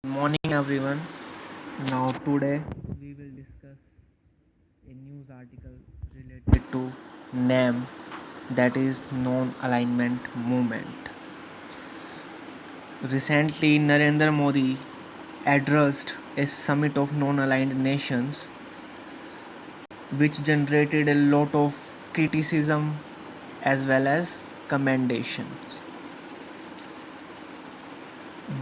Morning everyone. Now today we will discuss a news article related to NAM, that is non-alignment movement. Recently Narendra Modi addressed a summit of non-aligned nations which generated a lot of criticism as well as commendations.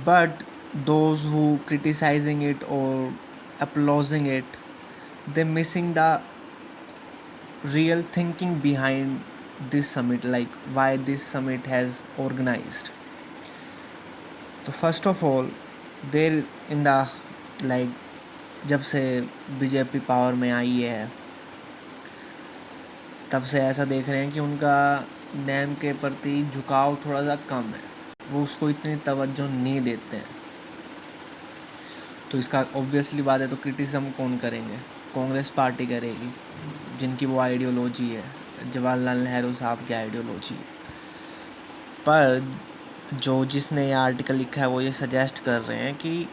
But those who criticizing it or applauding it, they're missing the real thinking behind this summit, like why this summit has organized. So first of all, there in the like जब से BJP power में आई है तब से ऐसा देख रहे हैं कि उनका नैम के प्रति झुकाव थोड़ा सा कम है, वो उसको इतनी तवज्जो नहीं देते हैं। तो इसका ऑब्वियसली बात है, तो क्रिटिसिज्म कौन करेंगे? कांग्रेस पार्टी करेगी, जिनकी वो आइडियोलॉजी है, जवाहरलाल नेहरू साहब की आइडियोलॉजी है। पर जिसने ये आर्टिकल लिखा है वो ये सजेस्ट कर रहे हैं कि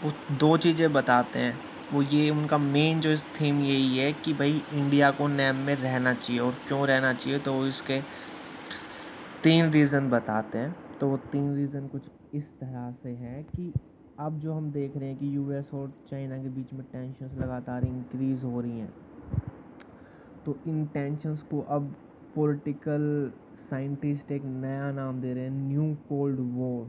वो दो चीज़ें बताते हैं। वो ये उनका मेन जो थीम यही है कि भाई इंडिया को नैम में रहना चाहिए, और क्यों रहना चाहिए, तो वो इसके 3 रीज़न बताते हैं। तो वो 3 रीज़न कुछ इस तरह से है कि अब जो हम देख रहे हैं कि यूएस और चाइना के बीच में टेंशन्स लगातार इंक्रीज़ हो रही हैं, तो इन टेंशन्स को अब पॉलिटिकल साइंटिस्ट एक नया नाम दे रहे हैं, न्यू कोल्ड वॉर।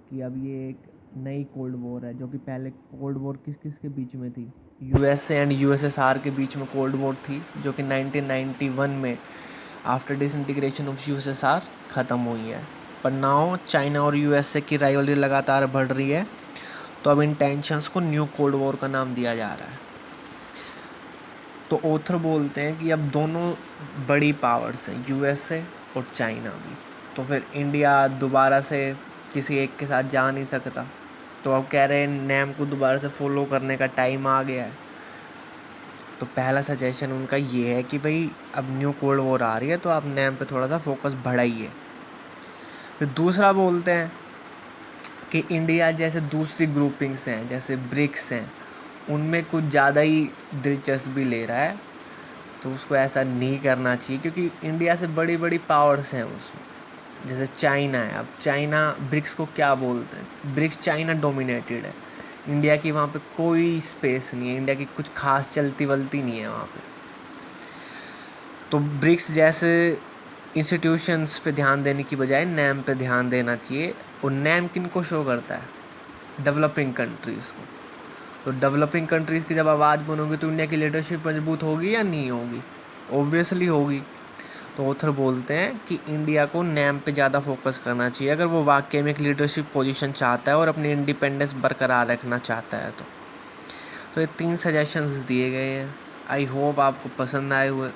कि अब ये एक नई कोल्ड वॉर है, जो कि पहले कोल्ड वॉर किस किस के बीच में थी? यूएसए एंड यूएसएसआर के बीच में कोल्ड वॉर थी, जो कि 1991 में आफ्टर डिसइंटीग्रेशन ऑफ यूएसएसआर ख़त्म हुई है। पर नाउ चाइना और यूएसए की राइवलरी लगातार बढ़ रही है, तो अब इन टेंशन्स को न्यू कोल्ड वॉर का नाम दिया जा रहा है। तो ऑथर बोलते हैं कि अब दोनों बड़ी पावर्स हैं, यूएसए और चाइना भी, तो फिर इंडिया दोबारा से किसी एक के साथ जा नहीं सकता। तो अब कह रहे हैं नैम को दोबारा से फॉलो करने का टाइम आ गया है। तो पहला सजेशन उनका ये है कि भाई अब न्यू कोल्ड वॉर आ रही है, तो आप नैम पे थोड़ा सा फोकस बढ़ाइए। फिर दूसरा बोलते हैं कि इंडिया जैसे दूसरी ग्रुपिंग्स हैं, जैसे ब्रिक्स हैं, उनमें कुछ ज़्यादा ही दिलचस्पी ले रहा है, तो उसको ऐसा नहीं करना चाहिए, क्योंकि इंडिया से बड़ी बड़ी पावर्स हैं उसमें। जैसे चाइना है, अब चाइना ब्रिक्स को क्या बोलते हैं? ब्रिक्स चाइना डोमिनेटेड है, इंडिया की वहाँ पे कोई स्पेस नहीं है, इंडिया की कुछ खास चलती वलती नहीं है वहाँ पे। तो ब्रिक्स जैसे इंस्टीट्यूशंस पे ध्यान देने की बजाय नैम पे ध्यान देना चाहिए। और नैम किन को शो करता है? डेवलपिंग कंट्रीज़ को। तो डेवलपिंग कंट्रीज़ की जब आवाज़ बनोगी तो इंडिया की लीडरशिप मजबूत होगी या नहीं होगी? ऑब्वियसली होगी। तो ऑथर बोलते हैं कि इंडिया को नैम पे ज़्यादा फोकस करना चाहिए अगर वो वाकई में एक लीडरशिप पोजीशन चाहता है और अपनी इंडिपेंडेंस बरकरार रखना चाहता है। तो ये 3 सजेशंस दिए गए हैं। आई होप आपको पसंद आए हुए